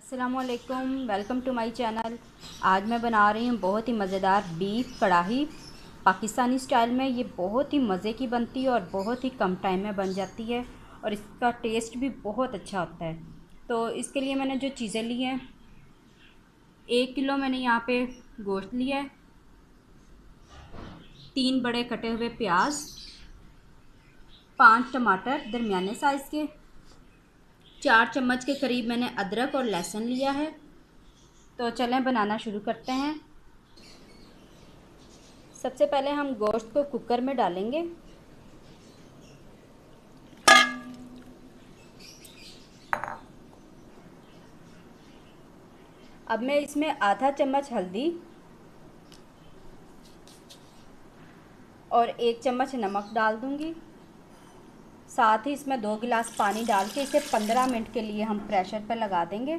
अस्सलामुअलैकुम, welcome to my channel. आज मैं बना रही हूँ बहुत ही मज़ेदार बीफ कढ़ाई पाकिस्तानी स्टाइल में। ये बहुत ही मज़े की बनती है और बहुत ही कम टाइम में बन जाती है और इसका टेस्ट भी बहुत अच्छा होता है। तो इसके लिए मैंने जो चीज़ें ली हैं, 1 किलो मैंने यहाँ पे गोश्त लिया है, 3 बड़े कटे हुए प्याज, 5 टमाटर दरमियाने साइज़ के, 4 चम्मच के करीब मैंने अदरक और लहसुन लिया है। तो चलें बनाना शुरू करते हैं। सबसे पहले हम गोश्त को कुकर में डालेंगे। अब मैं इसमें आधा चम्मच हल्दी और 1 चम्मच नमक डाल दूंगी। साथ ही इसमें 2 गिलास पानी डाल के इसे 15 मिनट के लिए हम प्रेशर पर लगा देंगे।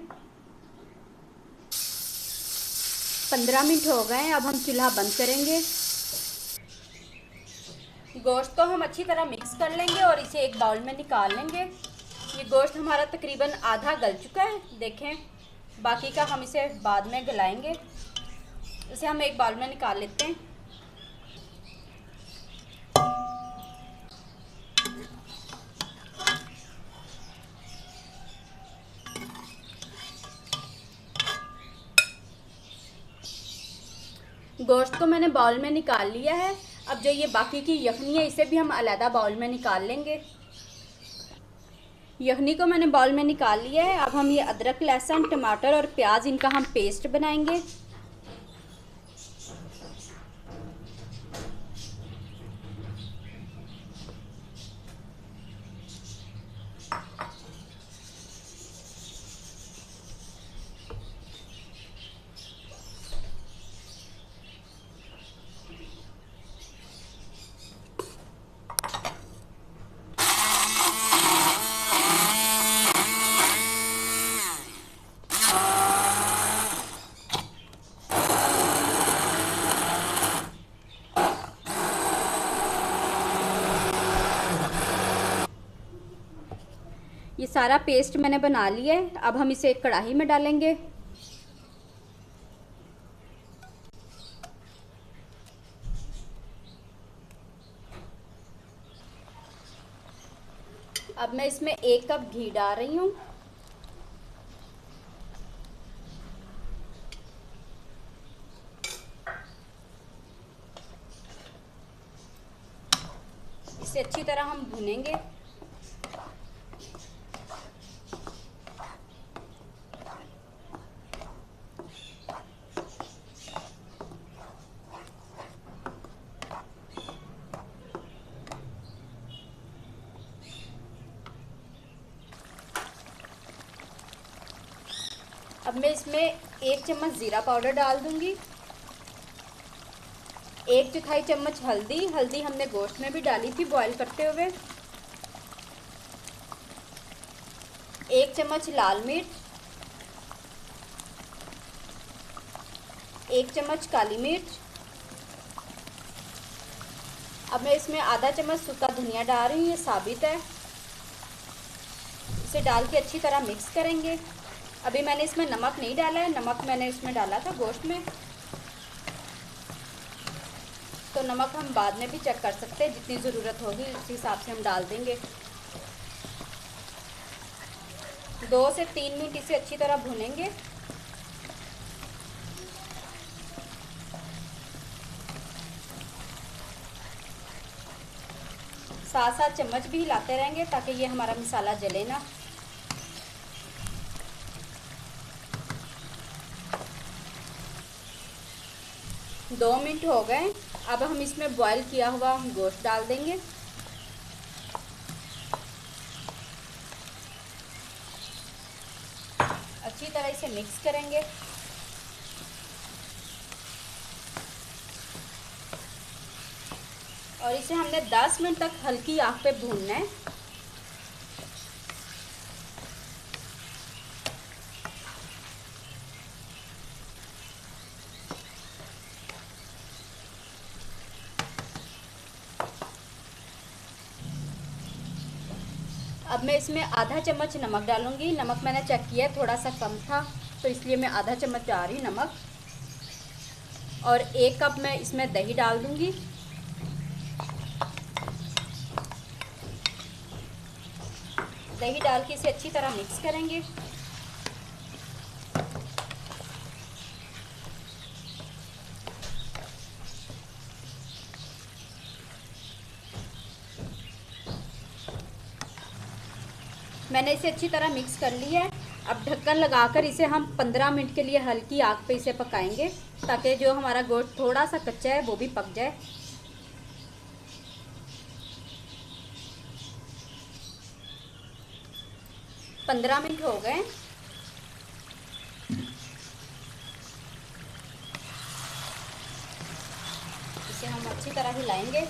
15 मिनट हो गए, अब हम चूल्हा बंद करेंगे। गोश्त को हम अच्छी तरह मिक्स कर लेंगे और इसे एक बाउल में निकाल लेंगे। ये गोश्त हमारा तकरीबन आधा गल चुका है, देखें। बाकी का हम इसे बाद में गलाएंगे। इसे हम एक बाउल में निकाल लेते हैं। गोश्त को मैंने बाउल में निकाल लिया है। अब जो ये बाकी की यखनी है, इसे भी हम अलहदा बाउल में निकाल लेंगे। यखनी को मैंने बाउल में निकाल लिया है। अब हम ये अदरक, लहसुन, टमाटर और प्याज, इनका हम पेस्ट बनाएंगे। ये सारा पेस्ट मैंने बना लिया है। अब हम इसे एक कढ़ाई में डालेंगे। अब मैं इसमें 1 कप घी डाल रही हूँ। इसे अच्छी तरह हम भूनेंगे। अब मैं इसमें 1 चम्मच ज़ीरा पाउडर डाल दूंगी। 1/4 चम्मच हल्दी हमने गोश्त में भी डाली थी बॉईल करते हुए। 1 चम्मच लाल मिर्च, 1 चम्मच काली मिर्च। अब मैं इसमें आधा चम्मच सूखा धनिया डाल रही हूँ, ये साबित है। इसे डाल के अच्छी तरह मिक्स करेंगे। अभी मैंने इसमें नमक नहीं डाला है, नमक मैंने इसमें डाला था गोश्त में, तो नमक हम बाद में भी चेक कर सकते हैं। जितनी ज़रूरत होगी उसी हिसाब से हम डाल देंगे। 2 से 3 मिनट इसे अच्छी तरह भूनेंगे। साथ साथ चम्मच भी हिलाते रहेंगे ताकि ये हमारा मसाला जले ना। दो मिनट हो गए। अब हम इसमें बॉईल किया हुआ गोश्त डाल देंगे। अच्छी तरह इसे मिक्स करेंगे। और इसे हमने 10 मिनट तक हल्की आंच पे भूनना है। अब अब मैं इसमें आधा चम्मच नमक डालूंगी। नमक मैंने चेक किया है, थोड़ा सा कम था, तो इसलिए मैं आधा चम्मच डाल रही हूँ नमक। और 1 कप मैं इसमें दही डाल दूंगी। दही डाल के इसे अच्छी तरह मिक्स करेंगे। मैंने इसे अच्छी तरह मिक्स कर लिया है। अब ढक्कन लगाकर इसे हम 15 मिनट के लिए हल्की आग पे इसे पकाएंगे, ताकि जो हमारा गोश्त थोड़ा सा कच्चा है वो भी पक जाए। 15 मिनट हो गए। इसे हम अच्छी तरह हिलाएंगे।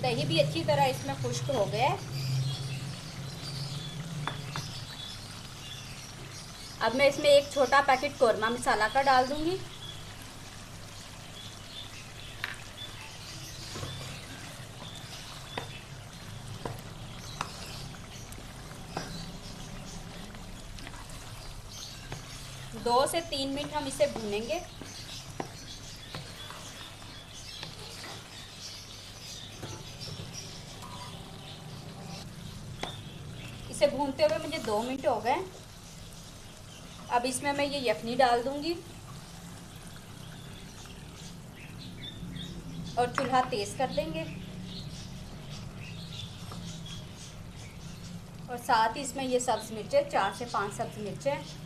दही भी अच्छी तरह इसमें खुश्क हो गया है। अब मैं इसमें 1 छोटा पैकेट कोरमा मसाला का डाल दूंगी। दो से 3 मिनट हम इसे भूनेंगे। इसे भूनते हुए मुझे 2 मिनट हो गए। अब इसमें मैं ये यखनी डाल दूंगी और चूल्हा तेज कर देंगे। और साथ ही इसमें ये सब्ज़ मिर्चें, 4 से 5 सब्ज़ मिर्चें,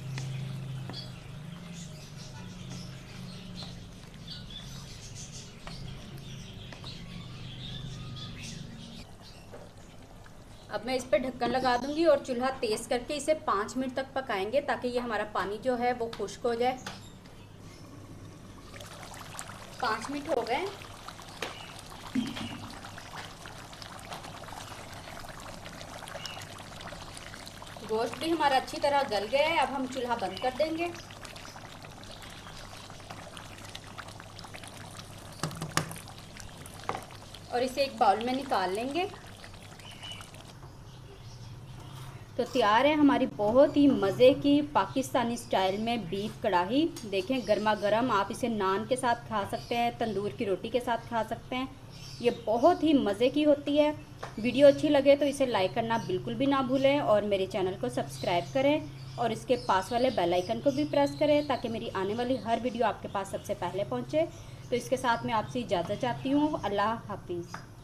अब मैं इस पर ढक्कन लगा दूंगी और चूल्हा तेज़ करके इसे 5 मिनट तक पकाएंगे, ताकि ये हमारा पानी जो है वो खुश्क हो जाए। 5 मिनट हो गए। गोश्त भी हमारा अच्छी तरह गल गया है। अब हम चूल्हा बंद कर देंगे। और इसे एक बाउल में निकाल लेंगे। तो तैयार है हमारी बहुत ही मज़े की पाकिस्तानी स्टाइल में बीफ कढ़ाई। देखें, गर्मा गर्म, आप इसे नान के साथ खा सकते हैं, तंदूर की रोटी के साथ खा सकते हैं। ये बहुत ही मज़े की होती है। वीडियो अच्छी लगे तो इसे लाइक करना बिल्कुल भी ना भूलें और मेरे चैनल को सब्सक्राइब करें और इसके पास वाले बेल आइकन को भी प्रेस करें, ताकि मेरी आने वाली हर वीडियो आपके पास सबसे पहले पहुँचे। तो इसके साथ मैं आपसे इजाज़त चाहती हूँ। अल्लाह हाफिज़।